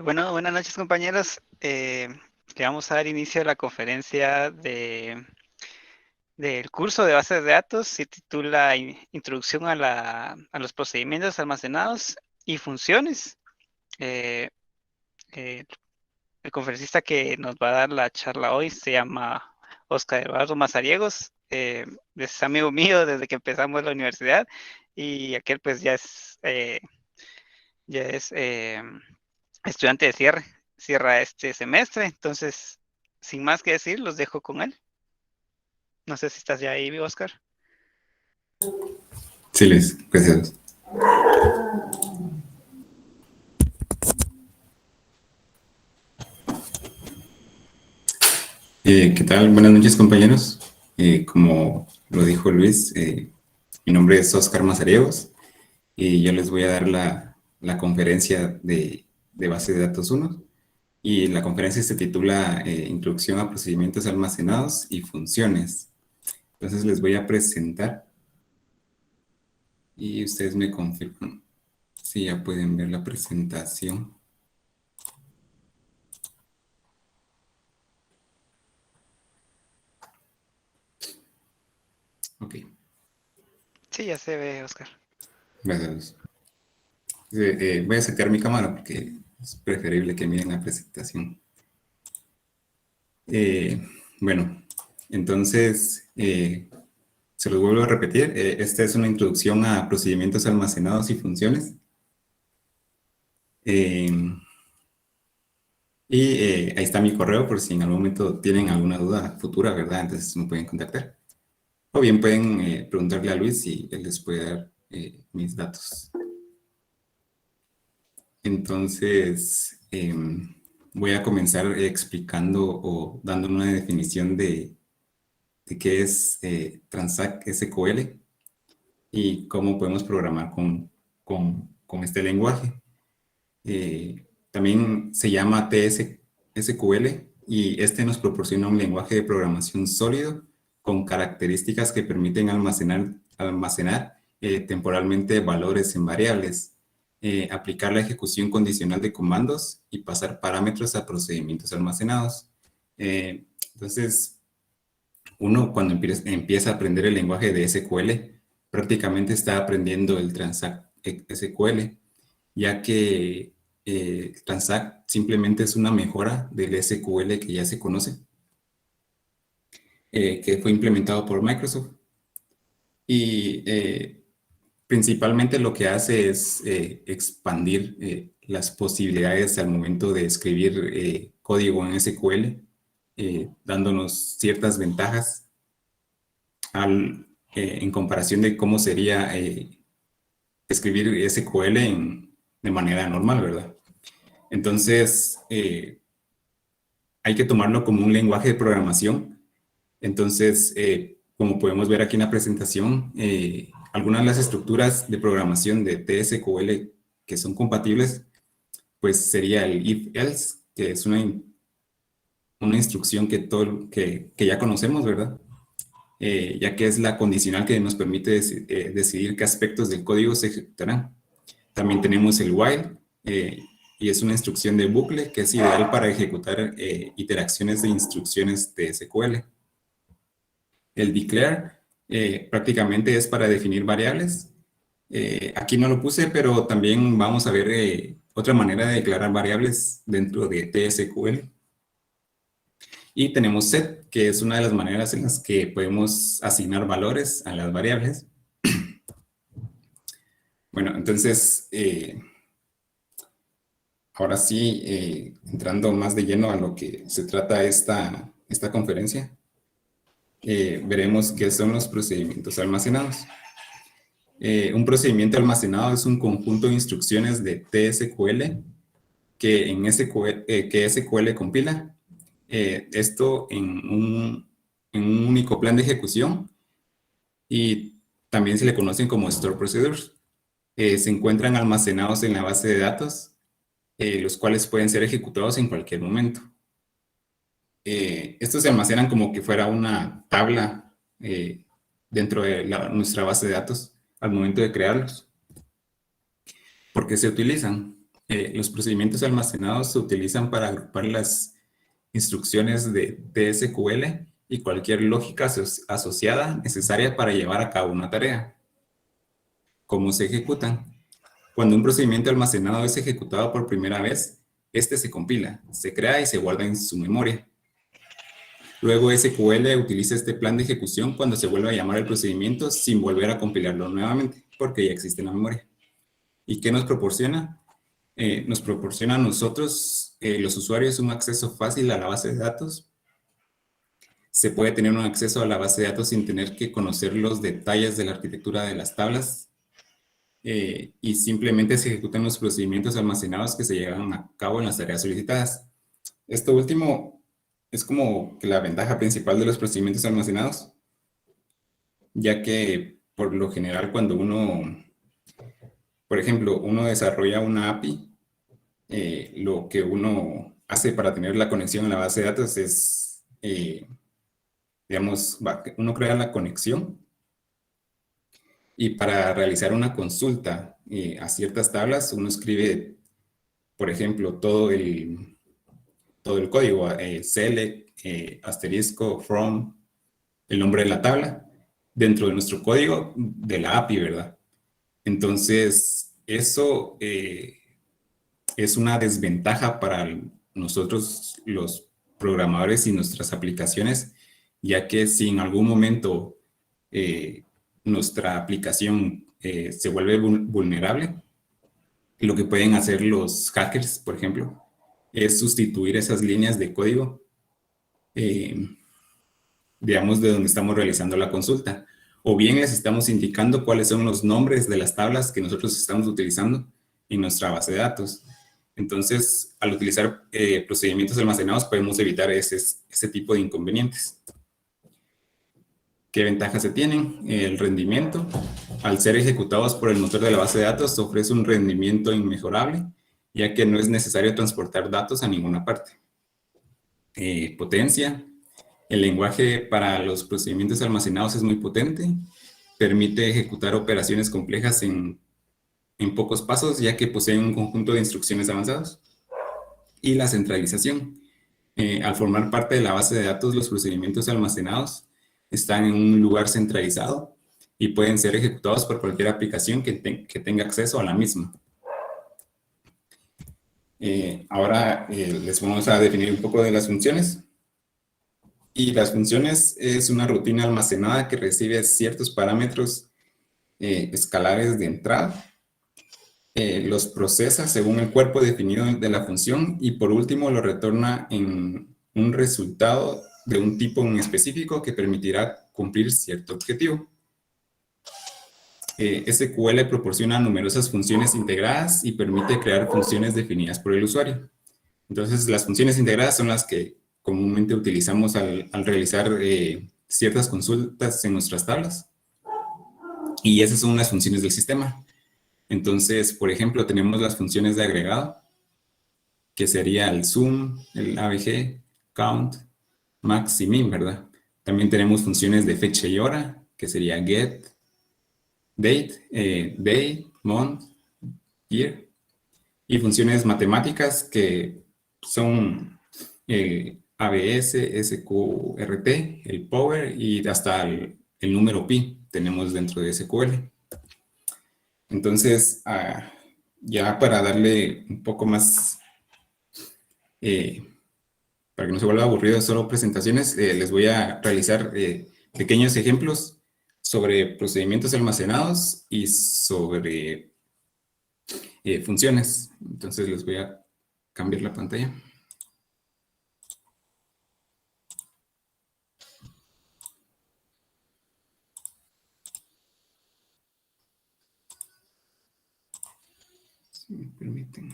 Bueno, buenas noches compañeros. Le vamos a dar inicio a la conferencia del curso de bases de datos. Se titula Introducción a los procedimientos almacenados y funciones. Eh, eh, el conferencista que nos va a dar la charla hoy se llama Oscar Eduardo Mazariegos. Es amigo mío desde que empezamos la universidad y aquel pues ya es estudiante de cierra este semestre, entonces, sin más que decir, los dejo con él. No sé si estás ya ahí, Oscar. Sí, Luis, gracias. ¿Qué tal? Buenas noches, compañeros. Como lo dijo Luis, mi nombre es Oscar Mazariegos y yo les voy a dar la conferencia de base de datos 1. Y la conferencia se titula Introducción a procedimientos almacenados y funciones. Entonces les voy a presentar y ustedes me confirman si ya pueden ver la presentación. Ok, Sí, ya se ve, Oscar. gracias. Voy a setear mi cámara porque es preferible que miren la presentación. Eh, bueno, entonces, se los vuelvo a repetir. Esta es una introducción a procedimientos almacenados y funciones. Eh, ahí está mi correo por si en algún momento tienen alguna duda futura, ¿verdad? Entonces me pueden contactar. O bien pueden preguntarle a Luis y él les puede dar mis datos. Entonces, voy a comenzar explicando o dando una definición de qué es Transact SQL y cómo podemos programar con este lenguaje. También se llama TSQL y este nos proporciona un lenguaje de programación sólido con características que permiten almacenar temporalmente valores en variables, aplicar la ejecución condicional de comandos y pasar parámetros a procedimientos almacenados. Entonces, uno cuando empieza a aprender el lenguaje de SQL, prácticamente está aprendiendo el Transact SQL, ya que Transact simplemente es una mejora del SQL que ya se conoce, que fue implementado por Microsoft. Y principalmente lo que hace es expandir las posibilidades al momento de escribir código en SQL, dándonos ciertas ventajas en comparación de cómo sería escribir SQL de manera normal, ¿verdad? Entonces, hay que tomarlo como un lenguaje de programación. Entonces, como podemos ver aquí en la presentación, algunas de las estructuras de programación de TSQL que son compatibles, pues sería el if-else, que es una instrucción que ya conocemos, ¿verdad? Ya que es la condicional que nos permite decidir qué aspectos del código se ejecutarán. También tenemos el while, y es una instrucción de bucle que es ideal para ejecutar iteraciones de instrucciones de SQL. El declare prácticamente es para definir variables. Aquí no lo puse, pero también vamos a ver otra manera de declarar variables dentro de TSQL. Y tenemos set, que es una de las maneras en las que podemos asignar valores a las variables. Bueno, entonces, ahora sí, entrando más de lleno a lo que se trata esta conferencia, veremos qué son los procedimientos almacenados. Un procedimiento almacenado es un conjunto de instrucciones de TSQL que SQL compila. Esto en un único plan de ejecución y también se le conocen como store procedures. Se encuentran almacenados en la base de datos, los cuales pueden ser ejecutados en cualquier momento. Estos se almacenan como que fuera una tabla dentro de nuestra base de datos al momento de crearlos. ¿Por qué se utilizan? Los procedimientos almacenados se utilizan para agrupar las instrucciones de TSQL y cualquier lógica asociada necesaria para llevar a cabo una tarea. ¿Cómo se ejecutan? Cuando un procedimiento almacenado es ejecutado por primera vez, este se compila, se crea y se guarda en su memoria. Luego SQL utiliza este plan de ejecución cuando se vuelve a llamar el procedimiento sin volver a compilarlo nuevamente, porque ya existe en la memoria. ¿Y qué nos proporciona? Nos proporciona a nosotros, los usuarios, un acceso fácil a la base de datos. Se puede tener un acceso a la base de datos sin tener que conocer los detalles de la arquitectura de las tablas, y simplemente se ejecutan los procedimientos almacenados que se llevan a cabo en las tareas solicitadas. Esto último es como que la ventaja principal de los procedimientos almacenados, ya que por lo general cuando uno, por ejemplo, uno desarrolla una API, lo que uno hace para tener la conexión a la base de datos es, digamos, uno crea la conexión y para realizar una consulta a ciertas tablas, uno escribe, por ejemplo, todo el código, select, asterisco, from, el nombre de la tabla, dentro de nuestro código de la API, ¿verdad? Entonces, eso es una desventaja para nosotros los programadores y nuestras aplicaciones, ya que si en algún momento eh, nuestra aplicación se vuelve vulnerable, lo que pueden hacer los hackers, por ejemplo, es sustituir esas líneas de código, eh, digamos, de donde estamos realizando la consulta. O bien les estamos indicando cuáles son los nombres de las tablas que nosotros estamos utilizando en nuestra base de datos. Entonces, al utilizar procedimientos almacenados, podemos evitar ese tipo de inconvenientes. ¿Qué ventajas se tienen? El rendimiento. Al ser ejecutados por el motor de la base de datos, ofrece un rendimiento inmejorable, ya que no es necesario transportar datos a ninguna parte. Potencia. El lenguaje para los procedimientos almacenados es muy potente, permite ejecutar operaciones complejas en pocos pasos, ya que posee un conjunto de instrucciones avanzados. Y la centralización. Al formar parte de la base de datos, los procedimientos almacenados están en un lugar centralizado y pueden ser ejecutados por cualquier aplicación que tenga acceso a la misma. Ahora les vamos a definir un poco de las funciones. Y las funciones es una rutina almacenada que recibe ciertos parámetros escalares de entrada, los procesa según el cuerpo definido de la función y por último lo retorna en un resultado de un tipo en específico que permitirá cumplir cierto objetivo. SQL proporciona numerosas funciones integradas y permite crear funciones definidas por el usuario. Entonces, las funciones integradas son las que comúnmente utilizamos al realizar ciertas consultas en nuestras tablas. Y esas son las funciones del sistema. Entonces, por ejemplo, tenemos las funciones de agregado, que sería el zoom, el ABG, count, max y min, ¿verdad? También tenemos funciones de fecha y hora, que sería get, date, day, month, year. Y funciones matemáticas que son el ABS, SQRT, el power y hasta el número pi tenemos dentro de SQL. Entonces, ya para darle un poco más, para que no se vuelva aburrido solo presentaciones, les voy a realizar pequeños ejemplos sobre procedimientos almacenados y sobre funciones. Entonces les voy a cambiar la pantalla. Si me permiten.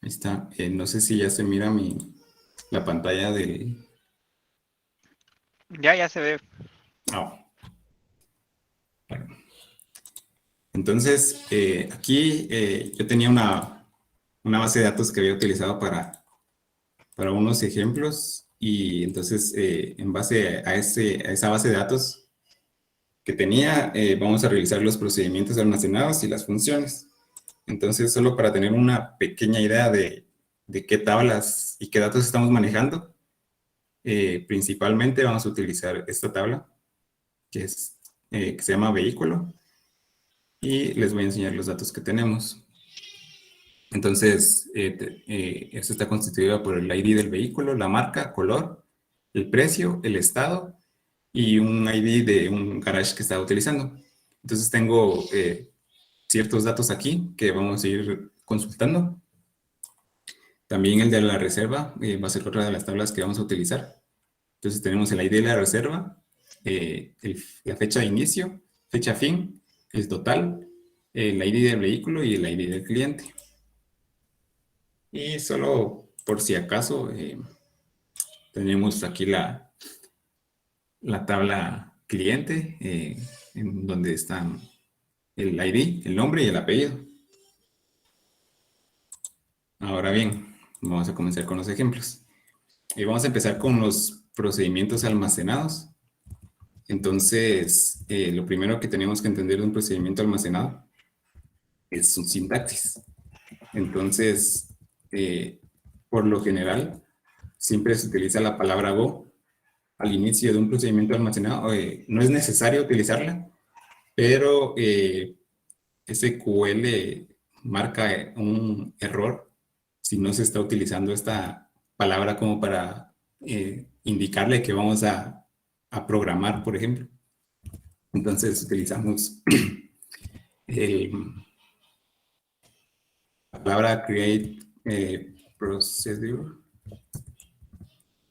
Ahí está. No sé si ya se mira la pantalla del... Ya se ve. Ah, bueno. Entonces, aquí yo tenía una base de datos que había utilizado para unos ejemplos y entonces en base a esa base de datos que tenía, vamos a realizar los procedimientos almacenados y las funciones. Entonces, solo para tener una pequeña idea de qué tablas y qué datos estamos manejando, principalmente vamos a utilizar esta tabla que se llama vehículo y les voy a enseñar los datos que tenemos. Entonces, esto está constituido por el ID del vehículo, la marca, color, el precio, el estado y un ID de un garage que estaba utilizando. Entonces tengo ciertos datos aquí que vamos a ir consultando. También el de la reserva va a ser otra de las tablas que vamos a utilizar. Entonces tenemos el ID de la reserva, la fecha de inicio, fecha fin, el total, el ID del vehículo y el ID del cliente. Y solo por si acaso, tenemos aquí la tabla cliente, en donde están el ID, el nombre y el apellido. Ahora bien, vamos a comenzar con los ejemplos. Y vamos a empezar con los procedimientos almacenados. Entonces, lo primero que tenemos que entender de un procedimiento almacenado es su sintaxis. Entonces, por lo general, siempre se utiliza la palabra Go al inicio de un procedimiento almacenado. No es necesario utilizarla, pero SQL marca un error si no se está utilizando esta palabra como para indicarle que vamos a programar, por ejemplo. Entonces utilizamos la palabra create procedure,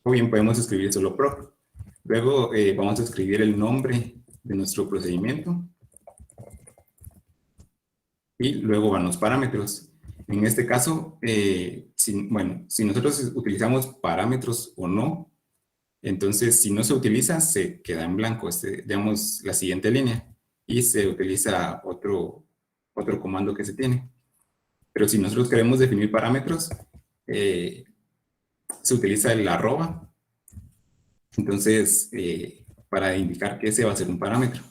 o bien podemos escribir solo pro. Luego vamos a escribir el nombre de nuestro procedimiento y luego van los parámetros. En este caso, si nosotros utilizamos parámetros o no, entonces si no se utiliza, se queda en blanco, digamos, la siguiente línea, y se utiliza otro comando que se tiene. Pero si nosotros queremos definir parámetros, se utiliza el arroba, entonces, para indicar que ese va a ser un parámetro.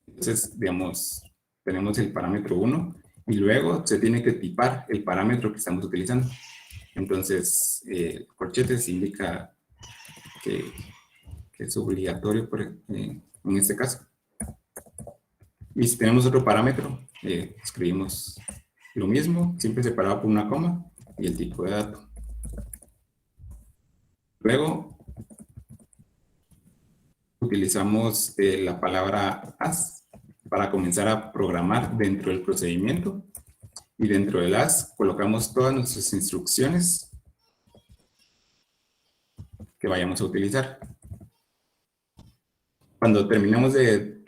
Entonces, digamos, tenemos el parámetro 1 y luego se tiene que tipar el parámetro que estamos utilizando. Entonces, corchetes indica que es obligatorio en este caso. Y si tenemos otro parámetro, escribimos lo mismo, siempre separado por una coma y el tipo de dato. Luego, utilizamos la palabra as para comenzar a programar dentro del procedimiento. Y dentro del as colocamos todas nuestras instrucciones que vayamos a utilizar. Cuando terminamos de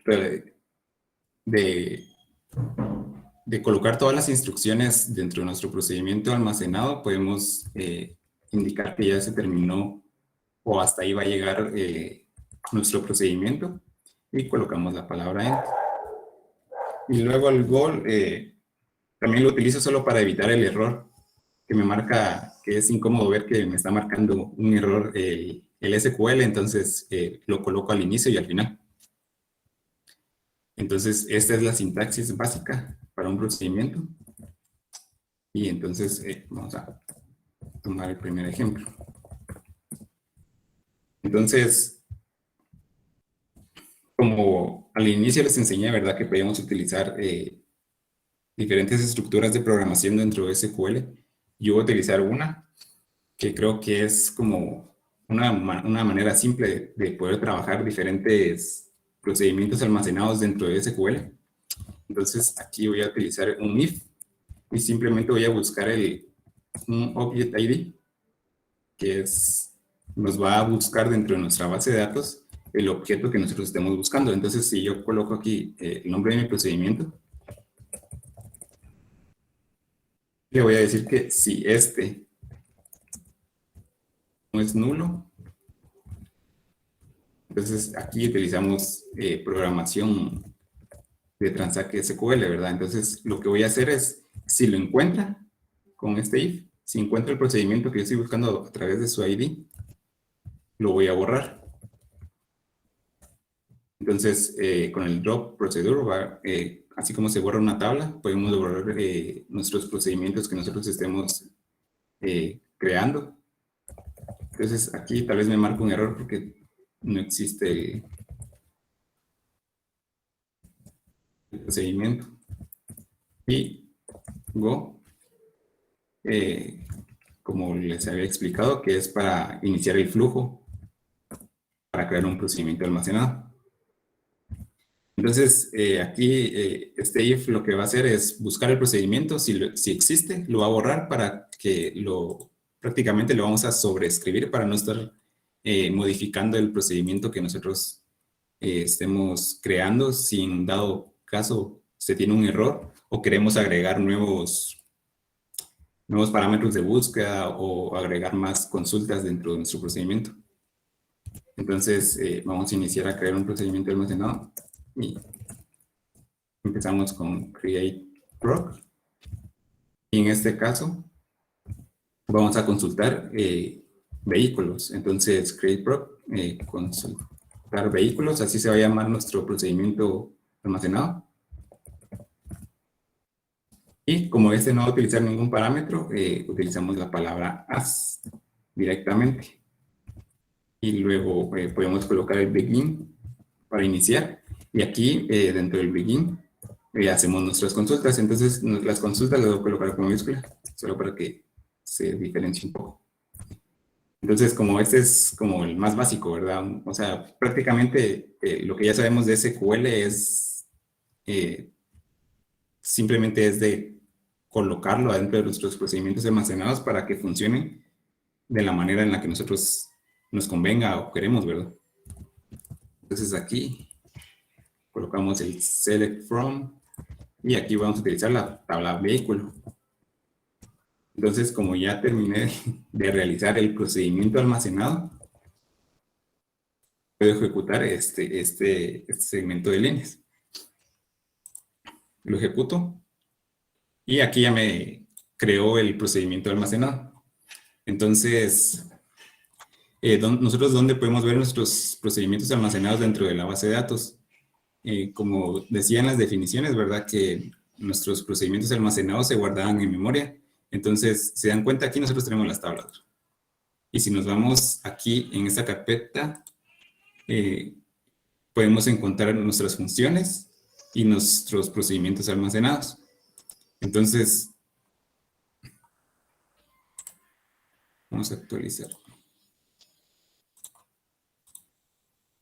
colocar todas las instrucciones dentro de nuestro procedimiento almacenado, podemos indicar que ya se terminó o hasta ahí va a llegar nuestro procedimiento y colocamos la palabra enter. Y luego el goal también lo utilizo solo para evitar el error que me marca, que es incómodo ver que me está marcando un error el SQL, entonces lo coloco al inicio y al final. Entonces, esta es la sintaxis básica para un procedimiento. Y entonces vamos a tomar el primer ejemplo. Entonces, como al inicio les enseñé, ¿verdad?, que podíamos utilizar diferentes estructuras de programación dentro de SQL. Yo voy a utilizar una que creo que es como una manera simple de poder trabajar diferentes procedimientos almacenados dentro de SQL. Entonces, aquí voy a utilizar un if y simplemente voy a buscar un object ID, que nos va a buscar dentro de nuestra base de datos el objeto que nosotros estemos buscando. Entonces, si yo coloco aquí el nombre de mi procedimiento, Le voy a decir que si este no es nulo, entonces aquí utilizamos programación de Transact SQL, ¿verdad? Entonces lo que voy a hacer es, si lo encuentra con este if, si encuentra el procedimiento que yo estoy buscando a través de su ID, lo voy a borrar. Entonces, con el drop procedure, así como se borra una tabla, podemos borrar nuestros procedimientos que nosotros estemos creando. Entonces, aquí tal vez me marco un error porque no existe el procedimiento. Y Go, como les había explicado, que es para iniciar el flujo, para crear un procedimiento almacenado. Entonces, aquí este if lo que va a hacer es buscar el procedimiento, si existe, lo va a borrar para que prácticamente lo vamos a sobreescribir para no estar modificando el procedimiento que nosotros estemos creando, si en dado caso se tiene un error o queremos agregar nuevos parámetros de búsqueda o agregar más consultas dentro de nuestro procedimiento. Entonces, vamos a iniciar a crear un procedimiento almacenado y empezamos con create proc. Y en este caso, vamos a consultar vehículos. Entonces, create proc, consultar vehículos, así se va a llamar nuestro procedimiento almacenado. Y como este no va a utilizar ningún parámetro, utilizamos la palabra as directamente. Y luego podemos colocar el begin para iniciar. Y aquí, dentro del begin, hacemos nuestras consultas. Entonces, las consultas las voy a colocar con minúscula, solo para que se diferencie un poco. Entonces, como este es como el más básico, ¿verdad? O sea, prácticamente lo que ya sabemos de SQL es simplemente es de colocarlo adentro de nuestros procedimientos almacenados para que funcionen de la manera en la que nosotros nos convenga o queremos, ¿verdad? Entonces aquí colocamos el select from y aquí vamos a utilizar la tabla vehículo. Entonces, como ya terminé de realizar el procedimiento almacenado, puedo ejecutar este segmento de líneas. Lo ejecuto y aquí ya me creó el procedimiento almacenado. Entonces, nosotros ¿dónde podemos ver nuestros procedimientos almacenados dentro de la base de datos? Como decía en las definiciones, ¿verdad? Que nuestros procedimientos almacenados se guardaban en memoria. Entonces, se dan cuenta, aquí nosotros tenemos las tablas. Y si nos vamos aquí en esta carpeta, podemos encontrar nuestras funciones y nuestros procedimientos almacenados. Entonces, vamos a actualizar.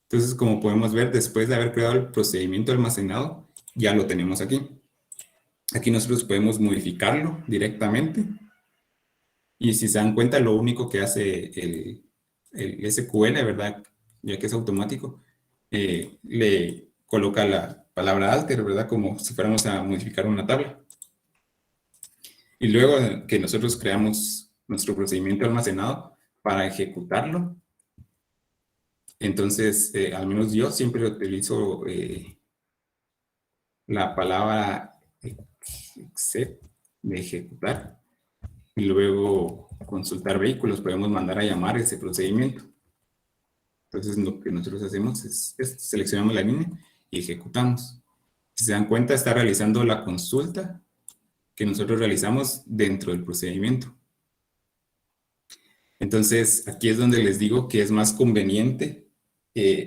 Entonces, como podemos ver, después de haber creado el procedimiento almacenado, ya lo tenemos aquí. Aquí nosotros podemos modificarlo directamente. Y si se dan cuenta, lo único que hace el SQL, ¿verdad? Ya que es automático, le coloca la palabra alter, ¿verdad? Como si fuéramos a modificar una tabla. Y luego que nosotros creamos nuestro procedimiento almacenado para ejecutarlo, entonces, al menos yo siempre utilizo la palabra exec de ejecutar y luego consultar vehículos. Podemos mandar a llamar ese procedimiento. Entonces, lo que nosotros hacemos es seleccionamos la línea y ejecutamos. Si se dan cuenta, está realizando la consulta que nosotros realizamos dentro del procedimiento. Entonces, aquí es donde les digo que es más conveniente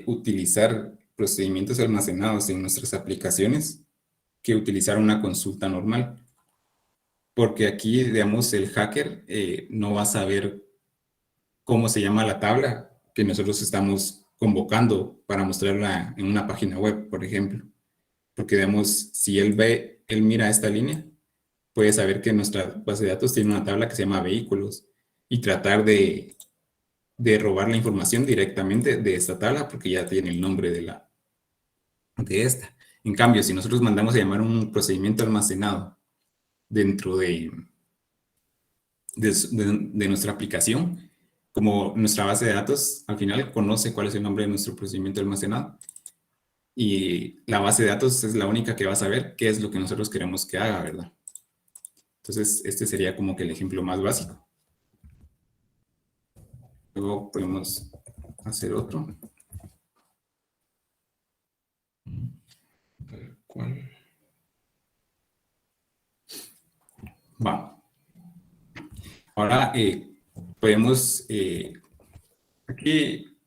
utilizar procedimientos almacenados en nuestras aplicaciones que utilizar una consulta normal. Porque aquí, digamos, el hacker no va a saber cómo se llama la tabla que nosotros estamos convocando para mostrarla en una página web, por ejemplo. Porque, digamos, si él mira esta línea, puede saber que nuestra base de datos tiene una tabla que se llama vehículos y tratar de robar la información directamente de esta tabla porque ya tiene el nombre de esta. En cambio, si nosotros mandamos a llamar un procedimiento almacenado dentro de de nuestra aplicación, como nuestra base de datos al final conoce cuál es el nombre de nuestro procedimiento almacenado. Y la base de datos es la única que va a saber qué es lo que nosotros queremos que haga, ¿verdad? Entonces, este sería como que el ejemplo más básico. Luego podemos hacer otro. ¿Cuál? Va. Ahora podemos, aquí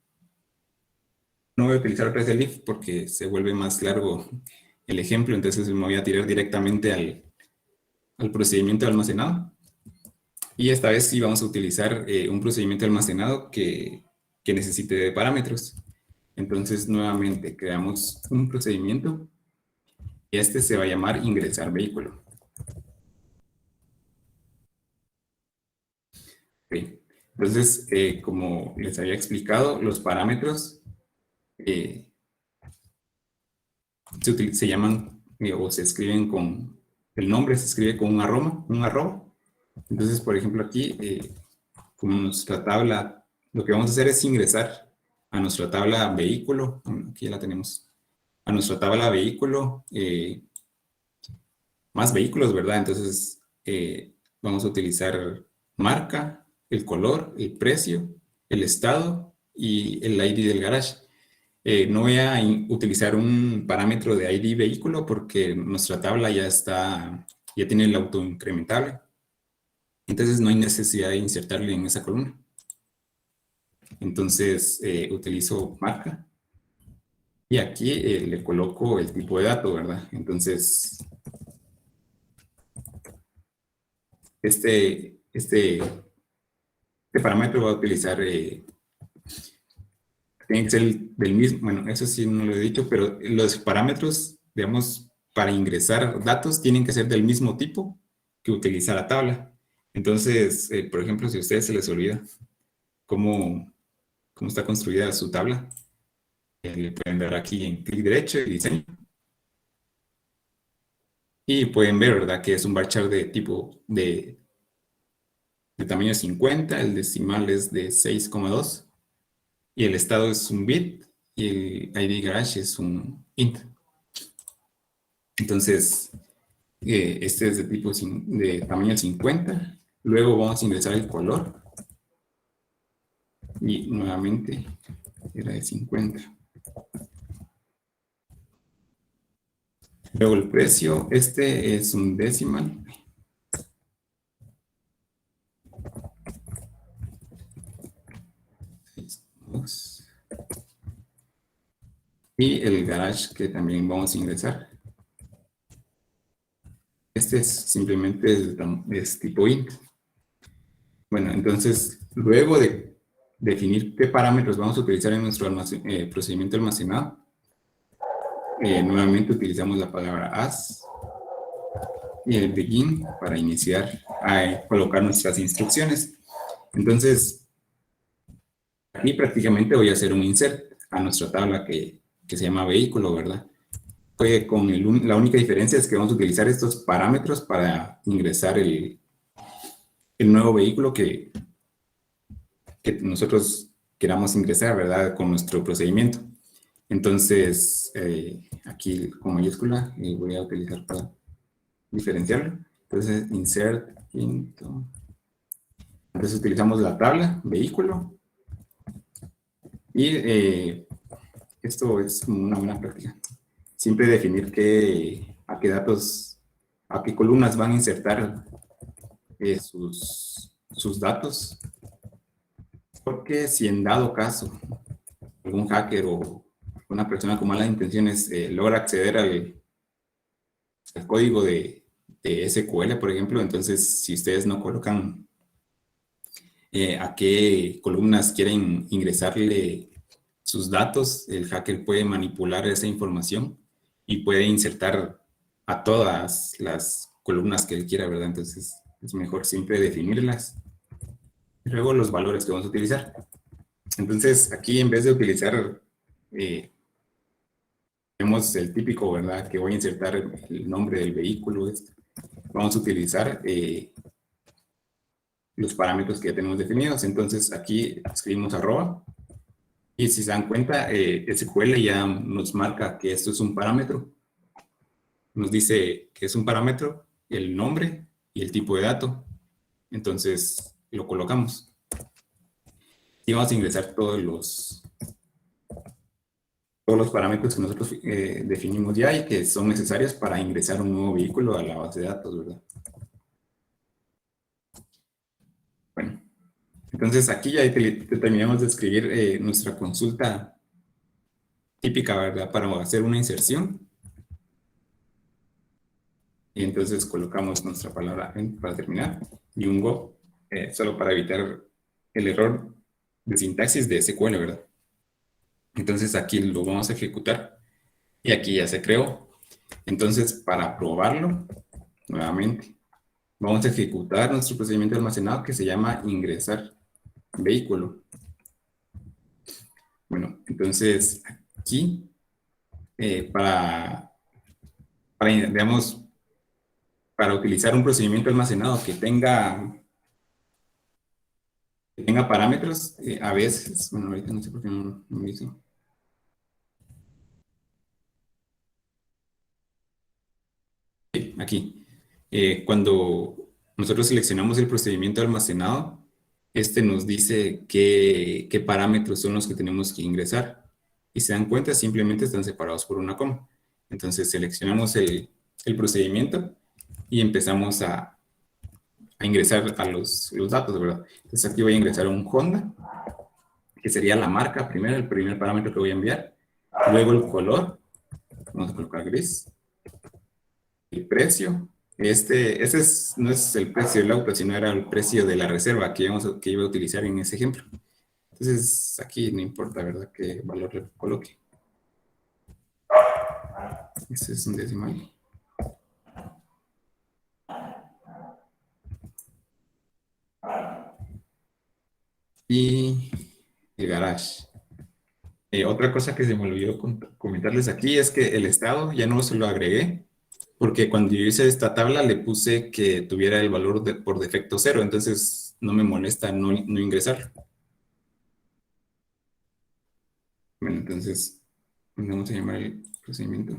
no voy a utilizar otra vez el if porque se vuelve más largo el ejemplo, entonces me voy a tirar directamente al procedimiento de almacenado. Y esta vez sí vamos a utilizar un procedimiento almacenado que necesite de parámetros. Entonces nuevamente creamos un procedimiento y este se va a llamar ingresar vehículo. Okay. Entonces, como les había explicado, los parámetros se llaman o se escriben con, el nombre se escribe con un arroba. Entonces, por ejemplo, aquí, como nuestra tabla, lo que vamos a hacer es ingresar a nuestra tabla vehículo, aquí ya la tenemos, a nuestra tabla vehículo, más vehículos, ¿verdad? Entonces, vamos a utilizar marca, el color, el precio, el estado y el ID del garage. No voy a utilizar un parámetro de ID vehículo porque nuestra tabla ya tiene el auto incrementable. Entonces no hay necesidad de insertarle en esa columna. Entonces utilizo marca y aquí le coloco el tipo de dato, ¿verdad? Entonces este parámetro va a utilizar, tiene que ser del mismo, bueno, eso sí no lo he dicho, pero los parámetros, digamos, para ingresar datos tienen que ser del mismo tipo que utiliza la tabla. Entonces, por ejemplo, si a ustedes se les olvida cómo está construida su tabla, le pueden dar aquí en clic derecho y diseño. Y pueden ver, ¿verdad? Que es un varchar de tipo de tamaño 50, el decimal es de 6,2 y el estado es un bit y el ID garage es un int. Entonces, este es de tipo de tamaño 50. Luego vamos a ingresar el color y nuevamente era de 50. Luego el precio, este es un decimal. Y el garage que también vamos a ingresar. Este es simplemente es tipo int. Bueno, entonces, luego de definir qué parámetros vamos a utilizar en nuestro procedimiento almacenado, nuevamente utilizamos la palabra as y el begin para iniciar a colocar nuestras instrucciones. Entonces, aquí prácticamente voy a hacer un insert a nuestra tabla que se llama vehículo, ¿verdad? La única diferencia es que vamos a utilizar estos parámetros para ingresar el nuevo vehículo que nosotros queramos ingresar, ¿verdad? Con nuestro procedimiento. Entonces, aquí con mayúscula voy a utilizar para diferenciarlo. Entonces, insert into. Entonces, utilizamos la tabla, vehículo. Y esto es una buena práctica. Siempre definir a qué columnas van a insertar sus datos. Porque si en dado caso algún hacker o una persona con malas intenciones logra acceder al código de SQL, por ejemplo, entonces si ustedes no colocan a qué columnas quieren ingresarle sus datos, el hacker puede manipular esa información y puede insertar a todas las columnas que él quiera, ¿verdad? Entonces es mejor siempre definirlas. Y luego los valores que vamos a utilizar. Entonces aquí en vez de utilizar tenemos el típico, ¿verdad? Que voy a insertar el nombre del vehículo. Vamos a utilizar los parámetros que ya tenemos definidos. Entonces aquí escribimos arroba y si se dan cuenta, SQL ya nos marca que esto es un parámetro. Nos dice que es un parámetro, el nombre y el tipo de dato. Entonces lo colocamos. Y vamos a ingresar todos los parámetros que nosotros definimos ya y que son necesarios para ingresar un nuevo vehículo a la base de datos, ¿verdad? Bueno, entonces aquí ya terminamos de escribir nuestra consulta típica, ¿verdad? Para hacer una inserción. Y entonces colocamos nuestra palabra para terminar y un go, solo para evitar el error de sintaxis de SQL, ¿verdad? Entonces aquí lo vamos a ejecutar y aquí ya se creó. Entonces, para probarlo, nuevamente, vamos a ejecutar nuestro procedimiento almacenado que se llama ingresar vehículo. Bueno, entonces aquí, digamos, para utilizar un procedimiento almacenado que tenga parámetros, a veces, bueno, ahorita no sé por qué no lo hizo. Aquí, cuando nosotros seleccionamos el procedimiento almacenado, este nos dice qué parámetros son los que tenemos que ingresar. Y se dan cuenta, simplemente están separados por una coma. Entonces seleccionamos el procedimiento y empezamos a ingresar a los datos, ¿verdad? Entonces aquí voy a ingresar un Honda, que sería la marca primero, el primer parámetro que voy a enviar. Luego el color, vamos a colocar gris. El precio, no es el precio del auto, sino era el precio de la reserva que iba a utilizar en ese ejemplo. Entonces aquí no importa, ¿verdad?, qué valor le coloque. Este es un decimal. Y el garage. Otra cosa que se me olvidó comentarles aquí es que el estado ya no se lo agregué, porque cuando yo hice esta tabla le puse que tuviera el valor por defecto 0, entonces no me molesta no ingresarlo. Bueno, entonces vamos a llamar el procedimiento.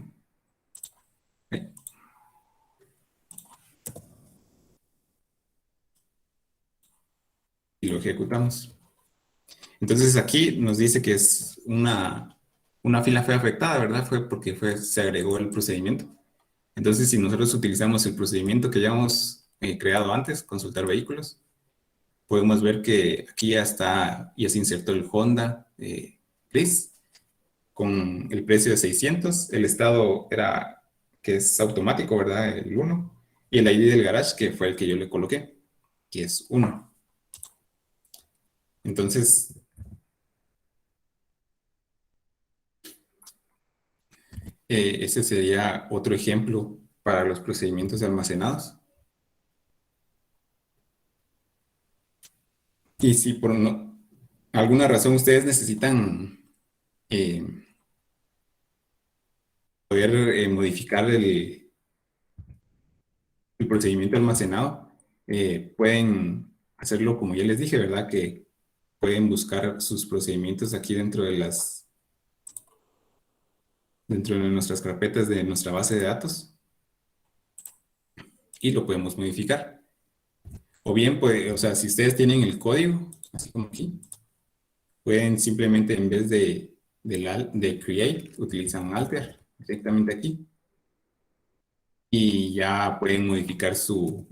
Y lo ejecutamos. Entonces aquí nos dice que es una fila fue afectada, ¿verdad? Fue porque se agregó el procedimiento. Entonces, si nosotros utilizamos el procedimiento que ya hemos creado antes, consultar vehículos, podemos ver que aquí ya se insertó el Honda Gris con el precio de 600. El estado que es automático, ¿verdad? El 1. Y el ID del garage, que fue el que yo le coloqué, que es 1. Entonces, ese sería otro ejemplo para los procedimientos almacenados. Y si por alguna razón ustedes necesitan eh, poder modificar el procedimiento almacenado, pueden hacerlo como ya les dije, ¿verdad? Que pueden buscar sus procedimientos aquí dentro de nuestras carpetas de nuestra base de datos y lo podemos modificar. O bien, o sea, si ustedes tienen el código, así como aquí, pueden simplemente en vez de create, utilizan alter directamente aquí y ya pueden modificar su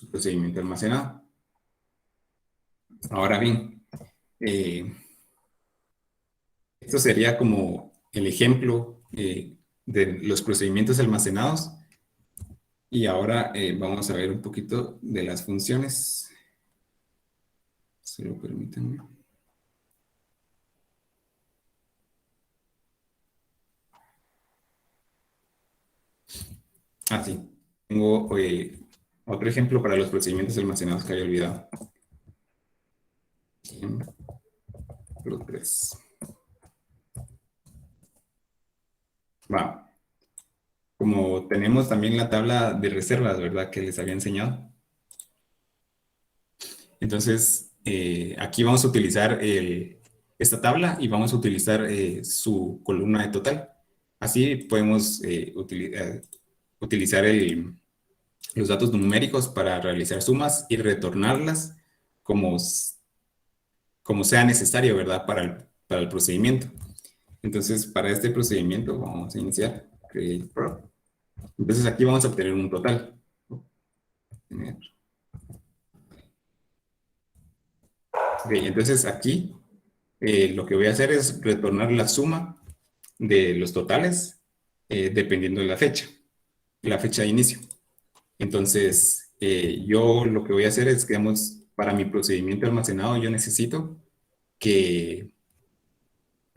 procedimiento almacenado. Ahora bien, esto sería como el ejemplo de los procedimientos almacenados. Y ahora vamos a ver un poquito de las funciones. Solo permítanme. Ah, sí. Tengo otro ejemplo para los procedimientos almacenados que había olvidado. Ejemplo 3. Va. Como tenemos también la tabla de reservas, ¿verdad? Que les había enseñado. Entonces, aquí vamos a utilizar esta tabla y vamos a utilizar su columna de total. Así podemos utilizar los datos numéricos para realizar sumas y retornarlas como, como sea necesario, ¿verdad? Para el procedimiento. Entonces, para este procedimiento vamos a iniciar Create Pro. Entonces, aquí vamos a obtener un total. Ok, entonces aquí lo que voy a hacer es retornar la suma de los totales dependiendo de la fecha de inicio. Entonces, yo lo que voy a hacer es, digamos, para mi procedimiento almacenado, yo necesito que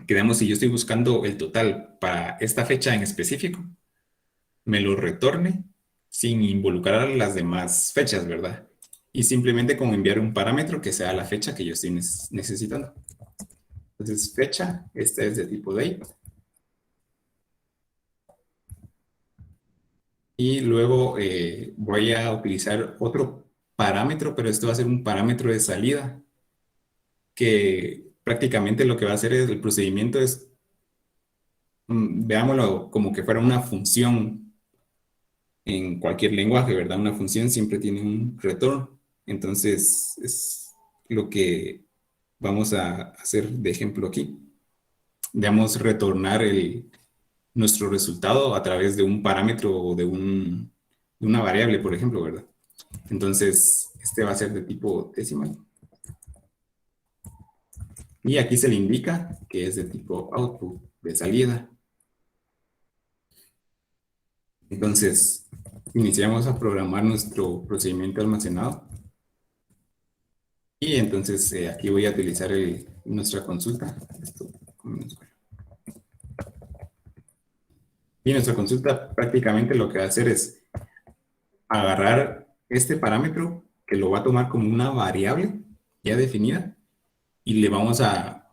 digamos, si yo estoy buscando el total para esta fecha en específico, me lo retorne sin involucrar las demás fechas, ¿verdad? Y simplemente como enviar un parámetro que sea la fecha que yo estoy necesitando. Entonces, fecha, esta es de tipo date. Y luego voy a utilizar otro parámetro, pero esto va a ser un parámetro de salida, que prácticamente lo que va a hacer es, el procedimiento es, veámoslo como que fuera una función en cualquier lenguaje, ¿verdad? Una función siempre tiene un retorno. Entonces, es lo que vamos a hacer de ejemplo aquí. Digamos, retornar nuestro resultado a través de un parámetro o de una variable, por ejemplo, ¿verdad? Entonces, este va a ser de tipo decimal. Y aquí se le indica que es de tipo output, de salida. Entonces, iniciamos a programar nuestro procedimiento almacenado. Y entonces aquí voy a utilizar nuestra consulta. Y nuestra consulta prácticamente lo que va a hacer es agarrar este parámetro que lo va a tomar como una variable ya definida y le vamos a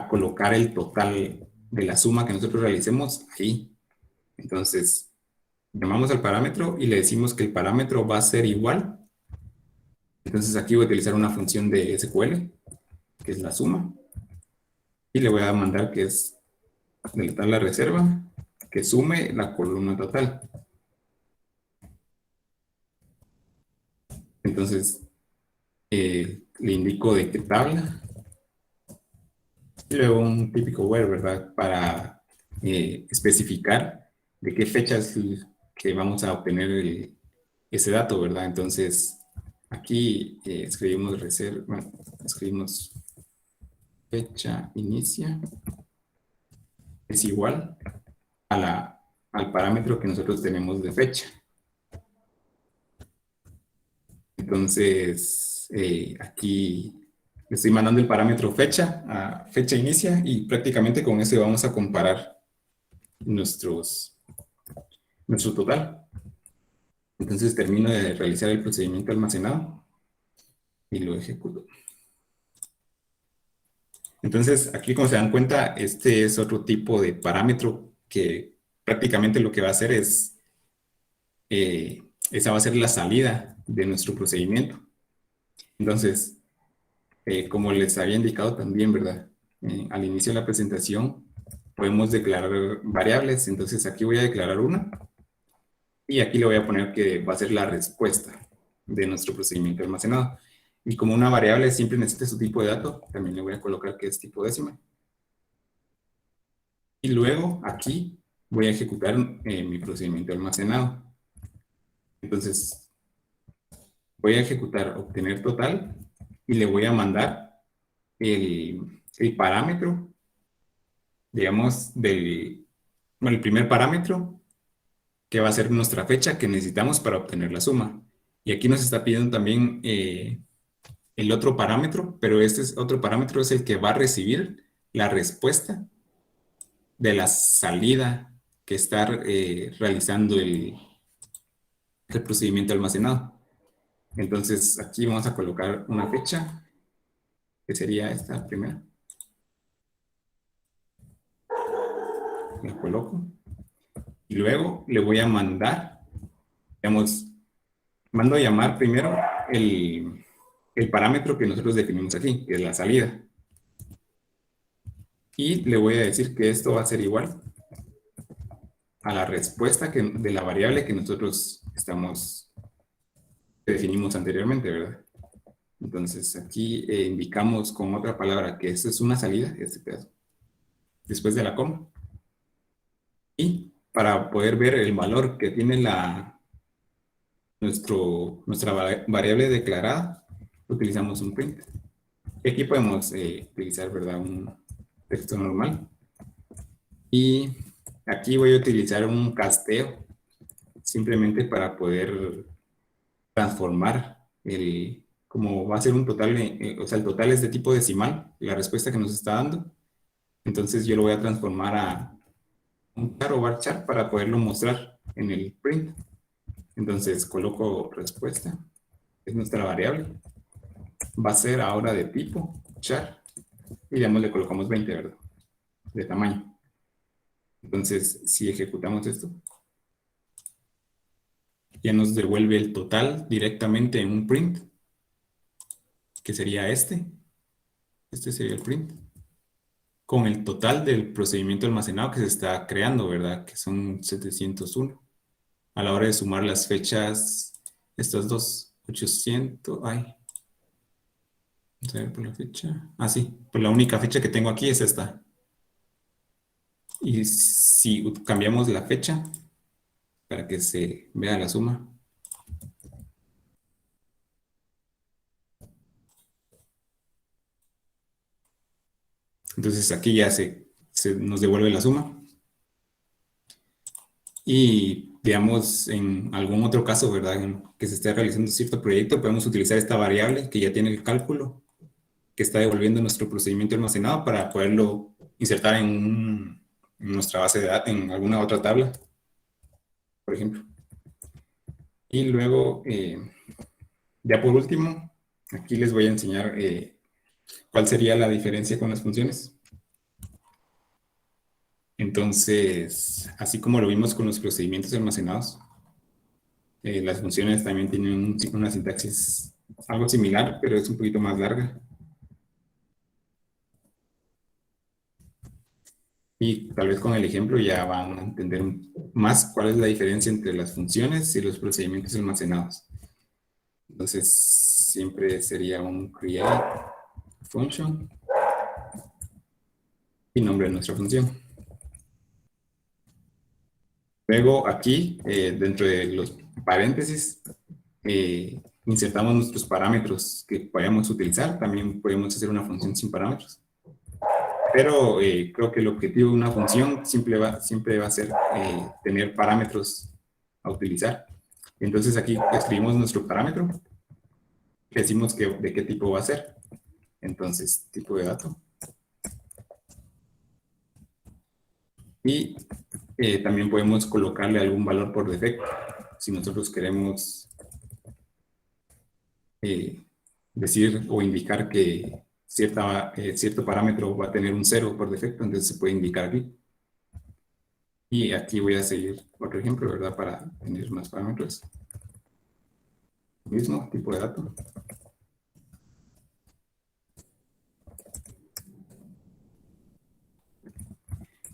colocar el total de la suma que nosotros realicemos ahí. Entonces, llamamos al parámetro y le decimos que el parámetro va a ser igual. Entonces aquí voy a utilizar una función de SQL, que es la suma. Y le voy a mandar que es de la tabla reserva, que sume la columna total. Entonces, le indico de qué tabla. Y luego un típico where, ¿verdad? Para especificar de qué fechas que vamos a obtener ese dato, ¿verdad? Entonces, aquí escribimos reserva, bueno, escribimos fecha inicia es igual al parámetro que nosotros tenemos de fecha. Entonces, aquí le estoy mandando el parámetro fecha a fecha inicia y prácticamente con eso vamos a comparar nuestro total. Entonces termino de realizar el procedimiento almacenado y lo ejecuto. Entonces, aquí como se dan cuenta, este es otro tipo de parámetro que prácticamente lo que va a hacer es, esa va a ser la salida de nuestro procedimiento. Entonces, como les había indicado también, ¿verdad? Al inicio de la presentación podemos declarar variables, entonces aquí voy a declarar una y aquí le voy a poner que va a ser la respuesta de nuestro procedimiento almacenado. Y como una variable siempre necesita su tipo de dato, también le voy a colocar que es tipo decimal. Y luego aquí voy a ejecutar mi procedimiento almacenado. Entonces, voy a ejecutar obtener total y le voy a mandar el parámetro, digamos, bueno, el primer parámetro que va a ser nuestra fecha que necesitamos para obtener la suma. Y aquí nos está pidiendo también el otro parámetro, pero otro parámetro es el que va a recibir la respuesta de la salida que está realizando el procedimiento almacenado. Entonces aquí vamos a colocar una fecha, que sería esta primera. La coloco. Y luego le voy a mandar, digamos, mando a llamar primero el parámetro que nosotros definimos aquí, que es la salida. Y le voy a decir que esto va a ser igual a la respuesta de la variable que nosotros definimos anteriormente, ¿verdad? Entonces aquí indicamos con otra palabra que esto es una salida, este pedazo, después de la coma. Y para poder ver el valor que tiene nuestra variable declarada, utilizamos un print. Y aquí podemos utilizar, ¿verdad?, un texto normal. Y aquí voy a utilizar un casteo, simplemente para poder transformar como va a ser un total, o sea, el total es de tipo decimal, la respuesta que nos está dando. Entonces yo lo voy a transformar a un char o varchar para poderlo mostrar en el print. Entonces coloco respuesta, es nuestra variable. Va a ser ahora de tipo char. Y digamos le colocamos 20, ¿verdad? De tamaño. Entonces, si ejecutamos esto, ya nos devuelve el total directamente en un print, que sería este. Este sería el print. Con el total del procedimiento almacenado que se está creando, ¿verdad? Que son 701. A la hora de sumar las fechas, estas dos, 800, ay, vamos a ver por la fecha. Ah, sí, pues la única fecha que tengo aquí es esta. Y si cambiamos la fecha para que se vea la suma, entonces aquí ya se nos devuelve la suma. Y digamos, en algún otro caso, ¿verdad?, en que se esté realizando cierto proyecto, podemos utilizar esta variable que ya tiene el cálculo que está devolviendo nuestro procedimiento almacenado para poderlo insertar en nuestra base de datos, en alguna otra tabla, por ejemplo. Y luego, ya por último, aquí les voy a enseñar cuál sería la diferencia con las funciones. Entonces, así como lo vimos con los procedimientos almacenados, las funciones también tienen una sintaxis algo similar, pero es un poquito más larga. Y tal vez con el ejemplo ya van a entender más cuál es la diferencia entre las funciones y los procedimientos almacenados. Entonces, siempre sería un create function y nombre de nuestra función. Luego aquí, dentro de los paréntesis, insertamos nuestros parámetros que vayamos a utilizar. También podemos hacer una función sin parámetros. Pero creo que el objetivo de una función siempre va a ser tener parámetros a utilizar. Entonces aquí escribimos nuestro parámetro, decimos de qué tipo va a ser. Entonces, tipo de dato. Y también podemos colocarle algún valor por defecto. Si nosotros queremos decir o indicar que cierto parámetro va a tener un 0 por defecto, entonces se puede indicar aquí. Y aquí voy a seguir otro ejemplo, ¿verdad? Para tener más parámetros. Mismo tipo de dato.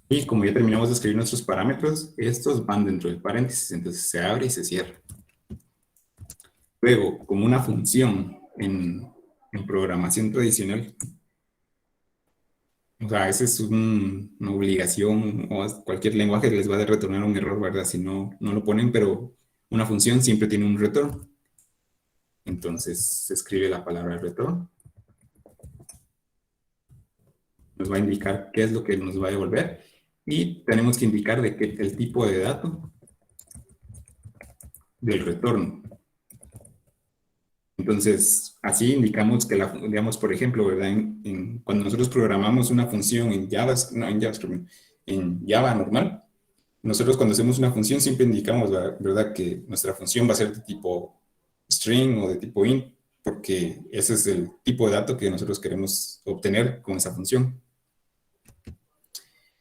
Y como ya terminamos de escribir nuestros parámetros, estos van dentro del paréntesis, entonces se abre y se cierra. Luego, como una función en programación tradicional, o sea, esa es una obligación, o cualquier lenguaje les va a retornar un error, ¿verdad? Si no lo ponen, pero una función siempre tiene un retorno. Entonces se escribe la palabra retorno. Nos va a indicar qué es lo que nos va a devolver. Y tenemos que indicar de qué el tipo de dato del retorno. Entonces, así indicamos que, digamos, por ejemplo, ¿verdad? Cuando nosotros programamos una función en en Java normal, nosotros cuando hacemos una función siempre indicamos, ¿verdad?, que nuestra función va a ser de tipo string o de tipo int, porque ese es el tipo de dato que nosotros queremos obtener con esa función.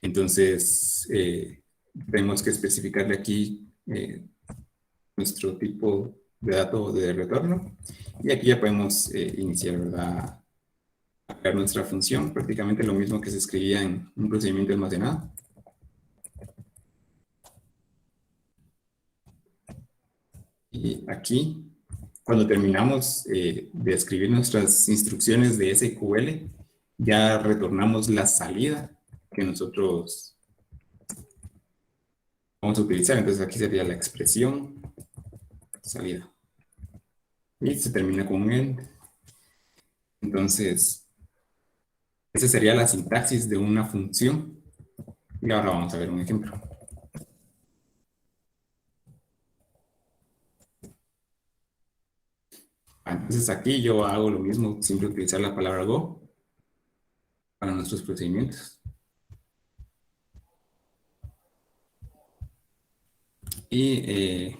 Entonces, tenemos que especificarle aquí nuestro tipo de dato de retorno. Y aquí ya podemos iniciar, ¿verdad? A crear nuestra función, prácticamente lo mismo que se escribía en un procedimiento almacenado. Y aquí, cuando terminamos de escribir nuestras instrucciones de SQL, ya retornamos la salida que nosotros vamos a utilizar. Entonces aquí sería la expresión salida. Y se termina con un end. Entonces, esa sería la sintaxis de una función. Y ahora vamos a ver un ejemplo. Entonces aquí yo hago lo mismo, siempre utilizar la palabra go para nuestros procedimientos. Y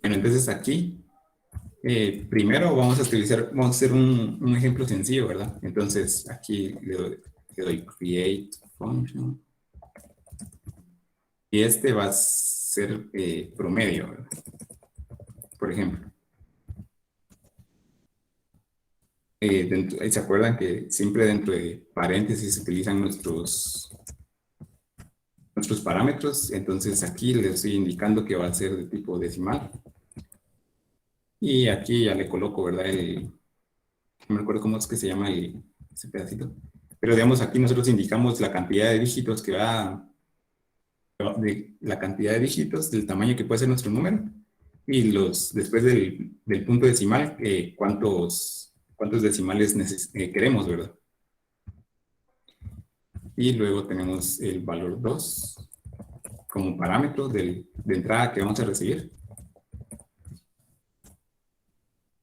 bueno, entonces aquí primero vamos a utilizar, vamos a hacer un ejemplo sencillo, ¿verdad? Entonces aquí le doy create function. Y este va a ser promedio, ¿verdad? Por ejemplo. ¿Se acuerdan que siempre dentro de paréntesis se utilizan nuestros parámetros? Entonces aquí les estoy indicando que va a ser de tipo decimal. Y aquí ya le coloco, ¿verdad? No me acuerdo cómo es que se llama ese pedacito. Pero digamos, aquí nosotros indicamos la cantidad de dígitos que va, la cantidad de dígitos, del tamaño que puede ser nuestro número. Y después del punto decimal, cuántos decimales queremos, ¿verdad? Y luego tenemos el valor 2 como parámetro de entrada que vamos a recibir.